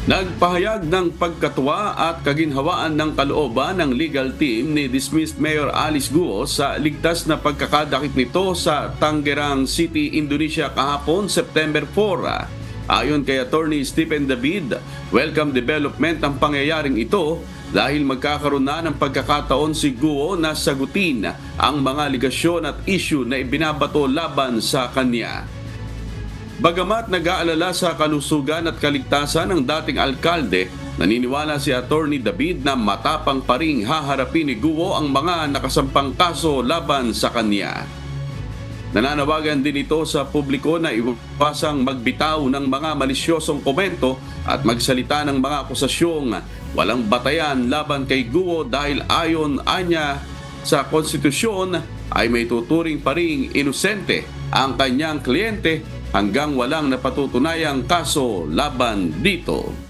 Nagpahayag ng pagkatuwa at kaginhawaan ng kalooban ng legal team ni dismissed Mayor Alice Guo sa ligtas na pagkakadakip nito sa Tangerang City, Indonesia kahapon September 4. Ayon kay Attorney Stephen David, welcome development ang pangyayaring ito dahil magkakaroon na ng pagkakataon si Guo na sagutin ang mga aligasyon at issue na ibinabato laban sa kanya. Bagamat nag-aalala sa kalusugan at kaligtasan ng dating alkalde, naniniwala si Attorney David na matapang pa ring haharapin ni Guo ang mga nakasampang kaso laban sa kanya. Nananawagan din ito sa publiko na iwasang magbitaw ng mga malisyosong komento at magsalita ng mga akusasyong walang batayan laban kay Guo dahil ayon anya sa konstitusyon ay may tuturing pa ring inosente ang kanyang kliyente hanggang walang napatutunayang kaso laban dito.